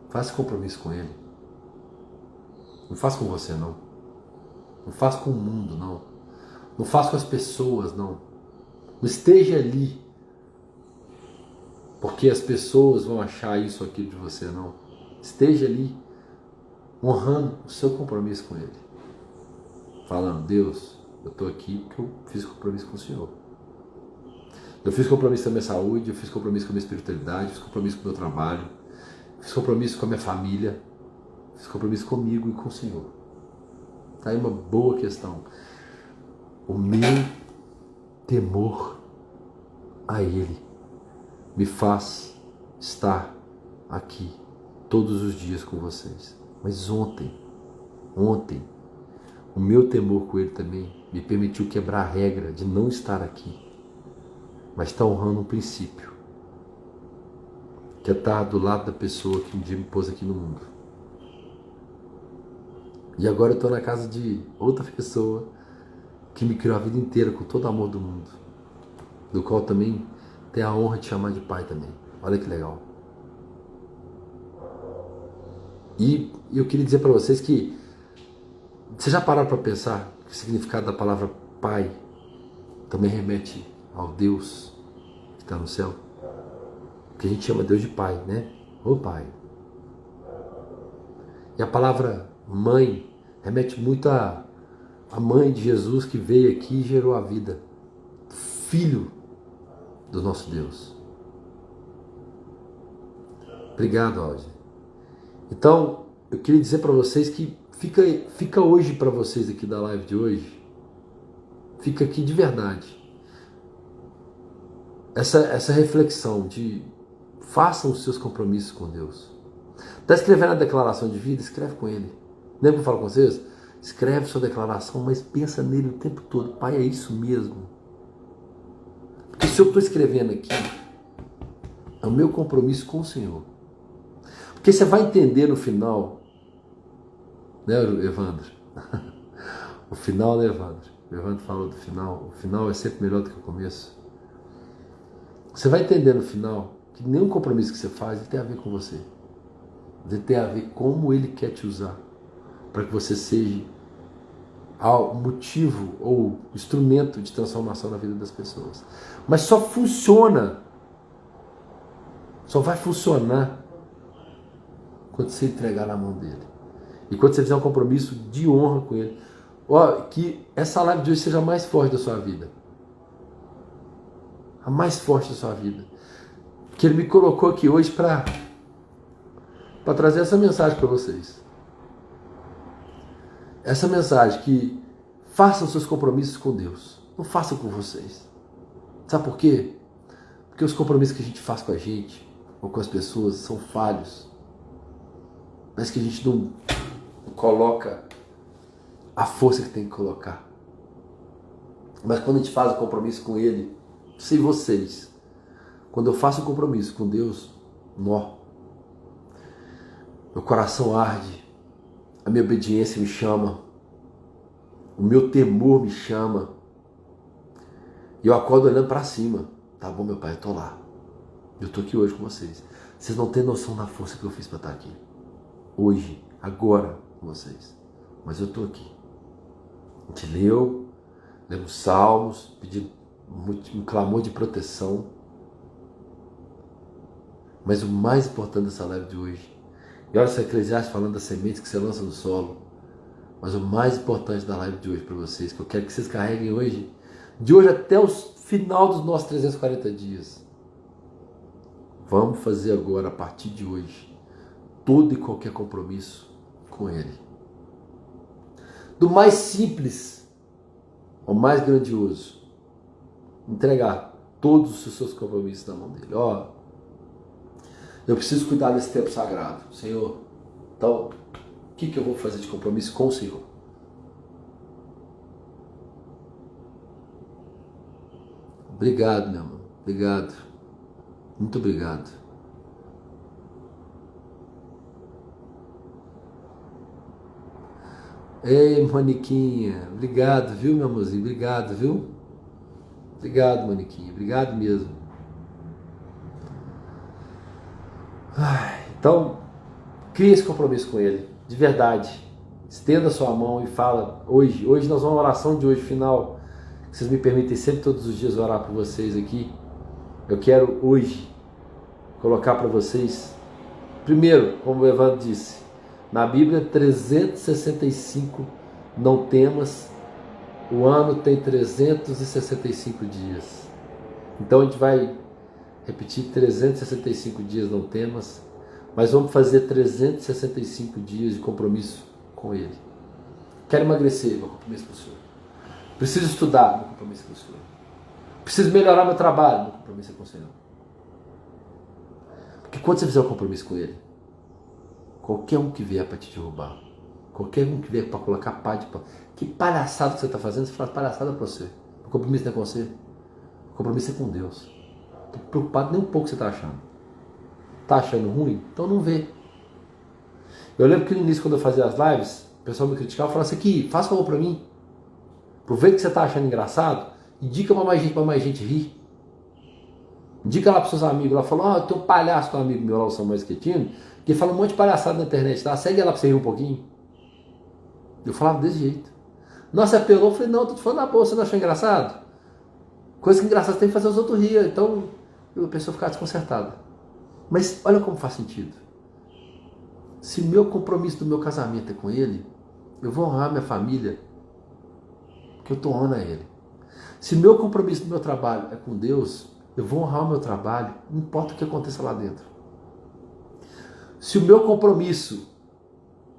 faça compromisso com Ele. Não faça com você, não. Não faça com o mundo, não. Não faça com as pessoas, não. Não esteja ali porque as pessoas vão achar isso ou aquilo de você, não. Esteja ali honrando o seu compromisso com Ele. Falando: Deus, eu estou aqui porque eu fiz compromisso com o Senhor. Eu fiz compromisso com a minha saúde, eu fiz compromisso com a minha espiritualidade, eu fiz compromisso com o meu trabalho, eu fiz compromisso com a minha família, eu fiz compromisso comigo e com o Senhor. Está aí uma boa questão. O meu temor a Ele me faz estar aqui todos os dias com vocês. Mas ontem, o meu temor com Ele também me permitiu quebrar a regra de não estar aqui, mas está honrando um princípio, que é estar do lado da pessoa que um dia me pôs aqui no mundo. E agora eu estou na casa de outra pessoa que me criou a vida inteira com todo o amor do mundo, do qual também tem a honra de chamar de pai também. Olha que legal. E eu queria dizer para vocês que vocês já pararam para pensar que o significado da palavra pai também remete ao Deus que está no céu? Que a gente chama Deus de pai, né? Ô pai. E a palavra mãe remete muito à mãe de Jesus que veio aqui e gerou a vida. Filho do nosso Deus. Obrigado, Aldi. Então, eu queria dizer para vocês que fica hoje para vocês aqui da live de hoje, fica aqui de verdade, essa reflexão de façam os seus compromissos com Deus. Está escrevendo a declaração de vida? Escreve com Ele. Lembra que eu falo com vocês? Escreve sua declaração, mas pensa nele o tempo todo. Pai, é isso mesmo. Porque se eu estou escrevendo aqui, é o meu compromisso com o Senhor. Porque você vai entender no final, né, Evandro? O final, né, Evandro? O Evandro falou do final. O final é sempre melhor do que o começo. Você vai entender no final que nenhum compromisso que você faz ele tem a ver com você. Ele tem a ver com como Ele quer te usar para que você seja o motivo ou instrumento de transformação na vida das pessoas. Mas só funciona, só vai funcionar quando você entregar na mão dele. E quando você fizer um compromisso de honra com ele. Ó, que essa live de hoje seja a mais forte da sua vida. A mais forte da sua vida. Que ele me colocou aqui hoje para trazer essa mensagem para vocês. Essa mensagem que façam seus compromissos com Deus. Não façam com vocês. Sabe por quê? Porque os compromissos que a gente faz com a gente ou com as pessoas são falhos. Mas que a gente não coloca a força que tem que colocar. Mas quando a gente faz o compromisso com Ele, sei vocês, quando eu faço um compromisso com Deus, meu coração arde, a minha obediência me chama, o meu temor me chama, e eu acordo olhando para cima. Tá bom, meu pai, eu tô lá. Eu tô aqui hoje com vocês. Vocês não têm noção da força que eu fiz para estar aqui. Hoje, agora, com vocês. Mas eu tô aqui. A gente lemos salmos, pedindo um clamor de proteção. Mas o mais importante dessa live de hoje, e olha essa Eclesiastes falando das sementes que você lança no solo, mas o mais importante da live de hoje para vocês, que eu quero que vocês carreguem hoje, de hoje até o final dos nossos 340 dias. Vamos fazer agora, a partir de hoje, todo e qualquer compromisso com Ele. Do mais simples ao mais grandioso. Entregar todos os seus compromissos na mão dele. Ó, eu preciso cuidar desse tempo sagrado. Senhor, então, o que eu vou fazer de compromisso com o Senhor? Obrigado, meu irmão. Obrigado. Muito obrigado. Ei, Moniquinha. Obrigado, viu, meu amorzinho? Obrigado, viu? Obrigado, Moniquinha. Obrigado mesmo. Então, crie esse compromisso com Ele. De verdade. Estenda a sua mão e fala. Hoje nós vamos à oração de hoje, final. Vocês me permitem sempre, todos os dias, orar por vocês aqui. Eu quero hoje colocar para vocês, primeiro, como o Evandro disse, na Bíblia 365 não temas, o ano tem 365 dias. Então a gente vai repetir 365 dias não temas, mas vamos fazer 365 dias de compromisso com Ele. Quero emagrecer, meu compromisso com o Senhor. Preciso estudar, meu compromisso com o Senhor. Preciso melhorar meu trabalho, meu compromisso com o Senhor. Porque quando você fizer um compromisso com Ele, qualquer um que vier para te derrubar, qualquer um que vier para colocar pá de pau, que palhaçada que você está fazendo, você fala palhaçada para você. O compromisso não é com você, o compromisso é com Deus. Não estou preocupado nem um pouco que você está achando. Está achando ruim? Então não vê. Eu lembro que no início, quando eu fazia as lives, o pessoal me criticava, falava assim, aqui, faz favor pra mim. Aproveita que você tá achando engraçado, indica pra mais gente rir. Indica lá pros seus amigos, lá falou, tem um palhaço, um amigo meu lá, o Samuel Schettino, que fala um monte de palhaçada na internet, tá? Segue lá pra você rir um pouquinho. Eu falava desse jeito. Nossa, apelou, eu falei, não, tô te falando na boa, você não achou engraçado? Coisa que engraçada tem que fazer os outros rir, então a pessoa ficava desconcertada. Mas olha como faz sentido. Se meu compromisso do meu casamento é com ele, eu vou honrar minha família, porque eu estou honrando a ele. Se meu compromisso do meu trabalho é com Deus, eu vou honrar o meu trabalho, não importa o que aconteça lá dentro. Se o meu compromisso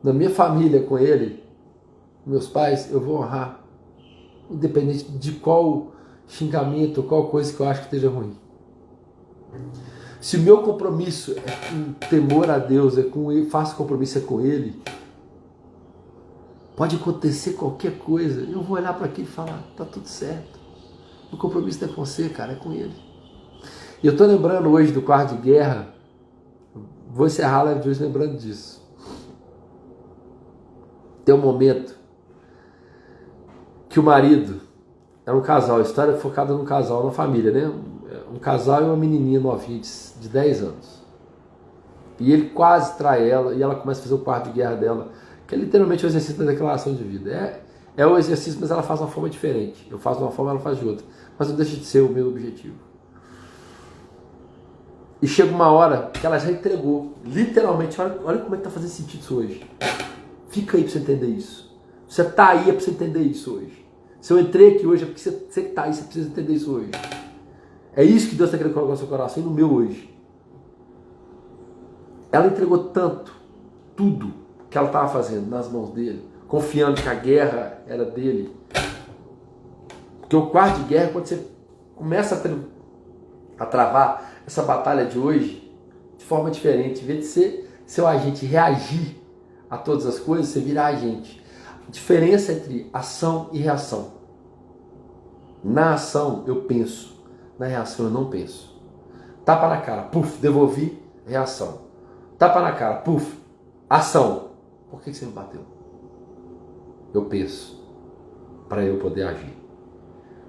na minha família é com ele, meus pais, eu vou honrar, independente de qual xingamento, qual coisa que eu acho que esteja ruim. Se o meu compromisso é com temor a Deus, é com ele, faço compromisso é com ele, pode acontecer qualquer coisa, eu vou olhar para aquilo e falar, tá tudo certo. O compromisso não é com você, cara, é com ele. E eu estou lembrando hoje do quarto de guerra, vou encerrar a live de hoje lembrando disso. Tem um momento que o marido era um casal, a história é focada num casal, na família, né? Um casal e uma menininha novinha de 10 anos. E ele quase trai ela e ela começa a fazer o quarto de guerra dela, que é literalmente o exercício da declaração de vida. É o exercício, mas ela faz de uma forma diferente. Eu faço de uma forma, ela faz de outra. Mas não deixa de ser o meu objetivo. E chega uma hora que ela já entregou. Literalmente, olha como é que está fazendo sentido isso hoje. Fica aí para você entender isso. Você está aí é para você entender isso hoje. Se eu entrei aqui hoje é porque você que está aí, você precisa entender isso hoje. É isso que Deus está querendo colocar no seu coração e no meu hoje. Ela entregou tanto, tudo que ela estava fazendo nas mãos dele, confiando que a guerra era dele. Porque o quarto de guerra, quando você começa a travar essa batalha de hoje de forma diferente, em vez de ser seu agente reagir a todas as coisas, você vira agente. A diferença entre ação e reação. Na ação eu penso, na reação eu não penso. Tapa na cara, puf, devolvi, reação. Tapa na cara, puf, ação. Por que você me bateu? Eu penso, para eu poder agir.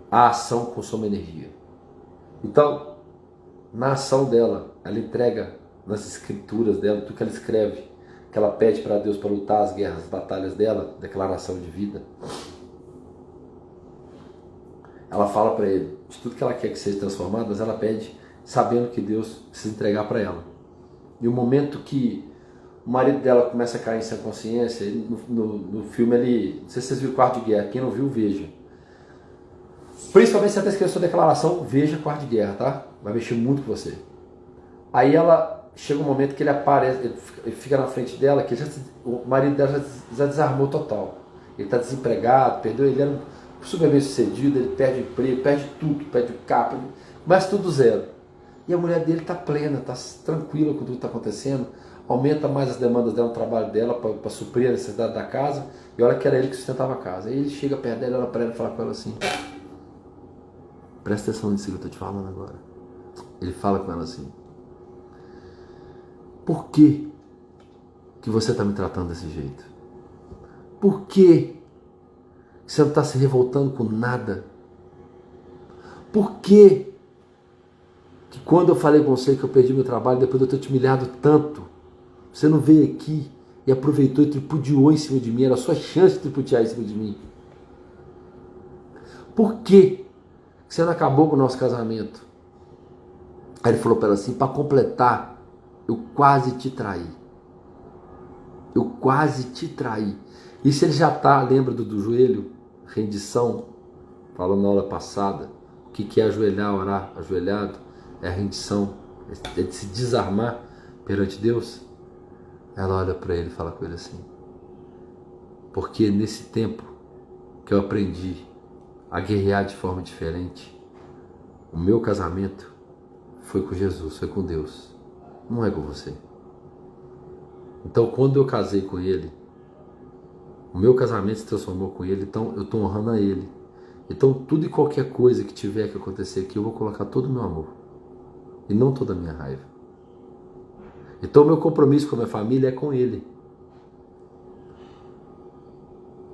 A ação consome energia. Então, na ação dela, ela entrega nas escrituras dela, tudo que ela escreve, que ela pede para Deus para lutar as guerras, as batalhas dela, declaração de vida. Ela fala para ele de tudo que ela quer que seja transformado, mas ela pede sabendo que Deus precisa entregar para ela. E o momento que o marido dela começa a cair em sua consciência, no filme ele, não sei se vocês viram Quarto de Guerra, quem não viu, veja. Principalmente se você está escrevendo sua declaração, veja Quarto de Guerra, tá? Vai mexer muito com você. Aí ela, chega um momento que ele aparece, ele fica na frente dela, que o marido dela já desarmou total. Ele está desempregado, perdeu, ele era super bem sucedido, ele perde o emprego, perde tudo, perde o carro, começa tudo zero. E a mulher dele está plena, está tranquila com tudo que está acontecendo, aumenta mais as demandas dela no trabalho dela para suprir a necessidade da casa, e olha que era ele que sustentava a casa. Aí ele chega perto dela, olha para ela e fala com ela assim, presta atenção nisso que eu estou te falando agora. Ele fala com ela assim, por que você está me tratando desse jeito? Por que você não está se revoltando com nada? Por que quando eu falei com você que eu perdi meu trabalho, depois de eu ter te humilhado tanto, você não veio aqui e aproveitou e tripudiou em cima de mim? Era a sua chance de tripudiar em cima de mim. Por que você não acabou com o nosso casamento? Aí ele falou para ela assim, para completar, eu quase te traí. Eu quase te traí. E se ele já está, lembra do joelho, rendição, falou na aula passada, o que é ajoelhar, orar, ajoelhado? É a rendição, é de se desarmar perante Deus. Ela olha para ele e fala com ele assim, porque nesse tempo que eu aprendi a guerrear de forma diferente, o meu casamento foi com Jesus, foi com Deus, não é com você. Então quando eu casei com ele, o meu casamento se transformou com ele, então eu estou honrando a ele. Então tudo e qualquer coisa que tiver que acontecer aqui, eu vou colocar todo o meu amor e não toda a minha raiva. Então o meu compromisso com a minha família é com ele.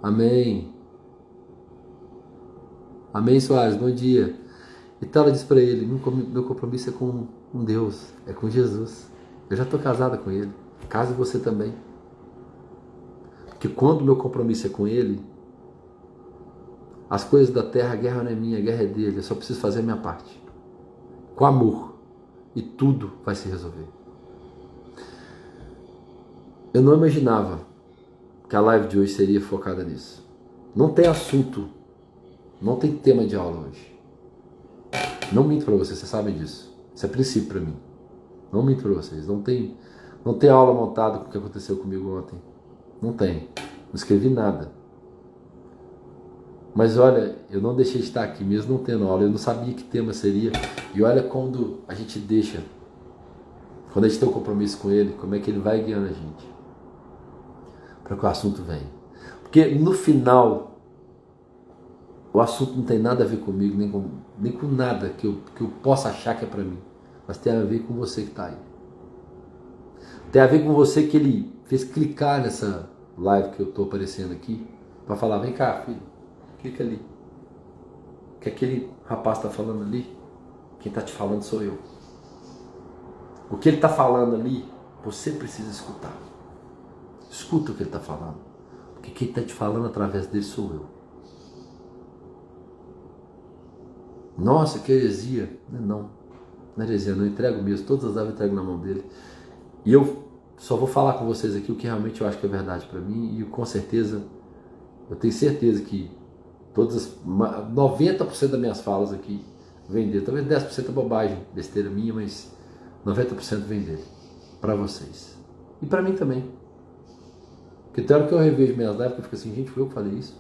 Amém. Amém, Soares, bom dia. Então ela diz para ele, meu compromisso é com Deus, é com Jesus. Eu já estou casada com Ele, case você também. Porque quando meu compromisso é com Ele, as coisas da terra, a guerra não é minha, a guerra é dele, eu só preciso fazer a minha parte. Com amor. E tudo vai se resolver. Eu não imaginava que a live de hoje seria focada nisso. Não tem assunto, não tem tema de aula hoje. Não minto para vocês, vocês sabem disso. Isso é princípio para mim. Não minto para vocês. Não tem aula montada com o que aconteceu comigo ontem. Não tem. Não escrevi nada. Mas olha, eu não deixei de estar aqui mesmo não tendo aula. Eu não sabia que tema seria. E olha quando a gente deixa, quando a gente tem um compromisso com Ele, como é que Ele vai guiando a gente para que o assunto venha. Porque no final, o assunto não tem nada a ver comigo, nem com nada que eu possa achar que é para mim. Mas tem a ver com você que está aí. Tem a ver com você que Ele fez clicar nessa live que eu estou aparecendo aqui, para falar, vem cá, filho, clica ali. O que aquele rapaz está falando ali, quem está te falando sou eu. O que ele está falando ali, você precisa escutar. Escuta o que ele está falando. Porque quem está te falando através dele sou eu. Nossa, que heresia. Não é heresia, não entrego mesmo. Todas as aves eu entrego na mão dele. E eu só vou falar com vocês aqui o que realmente eu acho que é verdade para mim. E com certeza, eu tenho certeza que 90% das minhas falas aqui vem dele. Talvez 10% é bobagem, besteira minha, mas 90% vem dele. Para vocês. E para mim também. Porque tem hora que eu revejo minhas lives que eu fico assim, gente, foi eu que falei isso?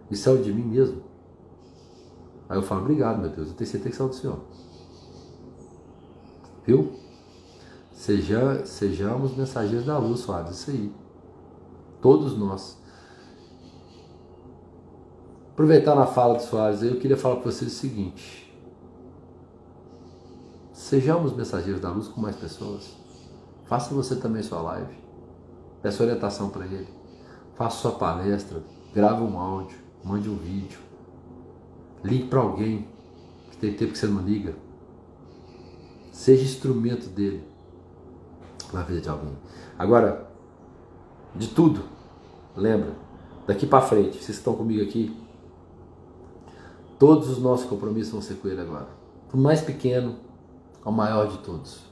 Isso saiu de mim mesmo? Aí eu falo, obrigado, meu Deus, eu tenho certeza que saiu do Senhor. Viu? Sejamos mensageiros da luz, Soares, isso aí. Todos nós. Aproveitar na fala do Soares, eu queria falar para vocês o seguinte. Sejamos mensageiros da luz com mais pessoas. Faça você também sua live. Peça orientação para ele. Faça sua palestra. Grave um áudio. Mande um vídeo. Ligue para alguém que tem tempo que você não liga. Seja instrumento dele na vida de alguém. Agora, de tudo, lembra, daqui para frente, vocês estão comigo aqui, todos os nossos compromissos vão ser com ele agora. Do mais pequeno ao maior de todos.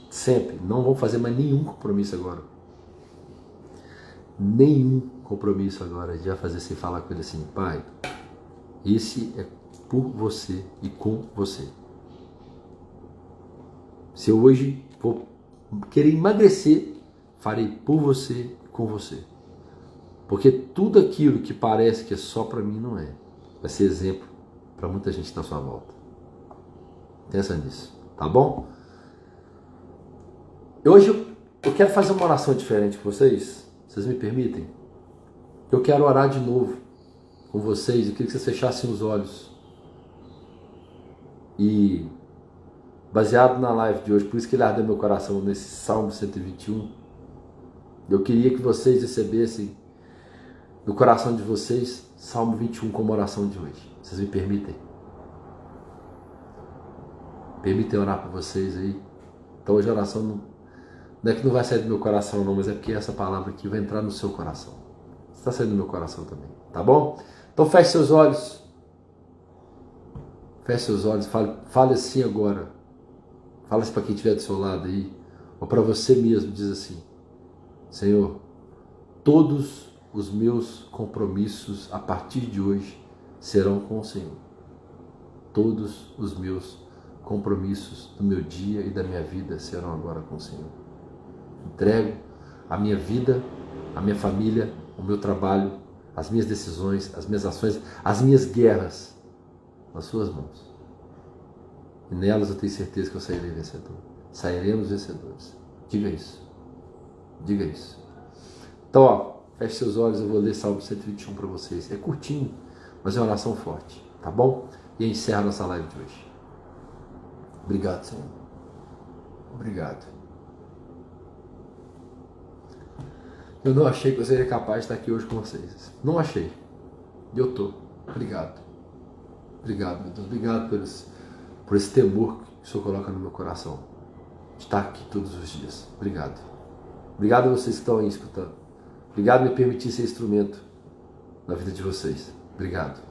Sempre. Não vou fazer mais nenhum compromisso agora. Nenhum compromisso agora. A gente vai fazer sem falar com ele assim, pai, esse é por você e com você. Se eu hoje vou querer emagrecer, farei por você e com você. Porque tudo aquilo que parece que é só para mim não é. Vai ser exemplo para muita gente na sua volta. Pensa nisso, tá bom? Hoje eu quero fazer uma oração diferente com vocês. Vocês me permitem? Eu quero orar de novo com vocês. Eu queria que vocês fechassem os olhos. E baseado na live de hoje, por isso que ele ardeu meu coração nesse Salmo 121, eu queria que vocês recebessem no coração de vocês Salmo 21 como oração de hoje. Vocês me permitem? Permitem orar por vocês aí? Então hoje a oração não é que não vai sair do meu coração não, mas é porque essa palavra aqui vai entrar no seu coração. Está saindo do meu coração também, tá bom? Então feche seus olhos. Feche seus olhos, fale assim agora. Fala isso para quem estiver do seu lado aí, ou para você mesmo, diz assim, Senhor, todos os meus compromissos a partir de hoje serão com o Senhor. Todos os meus compromissos do meu dia e da minha vida serão agora com o Senhor. Entrego a minha vida, a minha família, o meu trabalho, as minhas decisões, as minhas ações, as minhas guerras nas suas mãos. E nelas eu tenho certeza que eu sairei vencedor. Sairemos vencedores. Diga isso. Diga isso. Então, ó, feche seus olhos, eu vou ler Salmo 121 para vocês. É curtinho, mas é uma oração forte, tá bom? E encerra nossa live de hoje. Obrigado, Senhor. Obrigado. Eu não achei que eu seria capaz de estar aqui hoje com vocês. Não achei. E eu tô. Obrigado. Obrigado, meu Deus. Obrigado por esse temor que o Senhor coloca no meu coração. De estar aqui todos os dias. Obrigado. Obrigado a vocês que estão aí escutando. Obrigado por me permitir ser instrumento na vida de vocês. Obrigado.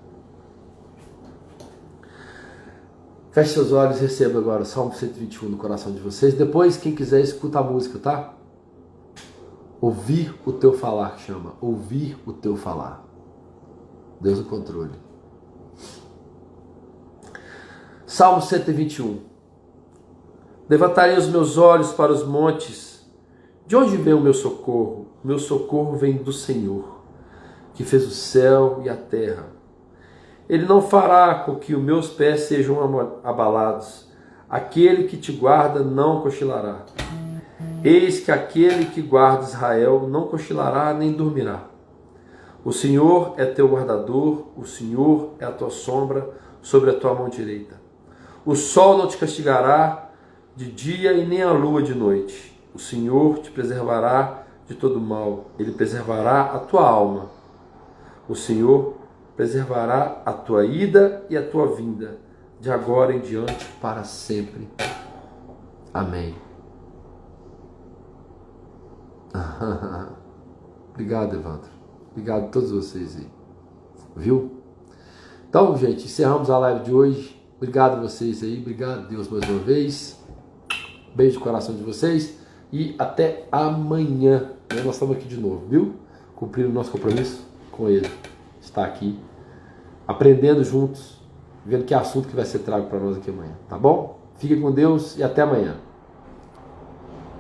Feche seus olhos e receba agora o Salmo 121 no coração de vocês. Depois, quem quiser, escuta a música, tá? Ouvir o teu falar, que chama. Ouvir o teu falar. Deus no controle. Salmo 121. Levantarei os meus olhos para os montes. De onde vem o meu socorro? O meu socorro vem do Senhor, que fez o céu e a terra. Ele não fará com que os meus pés sejam abalados. Aquele que te guarda não cochilará. Eis que aquele que guarda Israel não cochilará nem dormirá. O Senhor é teu guardador, o Senhor é a tua sombra sobre a tua mão direita. O sol não te castigará de dia e nem a lua de noite. O Senhor te preservará de todo mal. Ele preservará a tua alma. O Senhor preservará a tua ida e a tua vinda, de agora em diante para sempre. Amém. Obrigado, Evandro. Obrigado a todos vocês aí. Viu? Então, gente, encerramos a live de hoje. Obrigado a vocês aí. Obrigado, Deus, mais uma vez. Beijo no coração de vocês. E até amanhã. Nós estamos aqui de novo, viu? Cumprindo o nosso compromisso com Ele. Está aqui, aprendendo juntos, vendo que assunto que vai ser trago para nós aqui amanhã. Tá bom? Fiquem com Deus e até amanhã.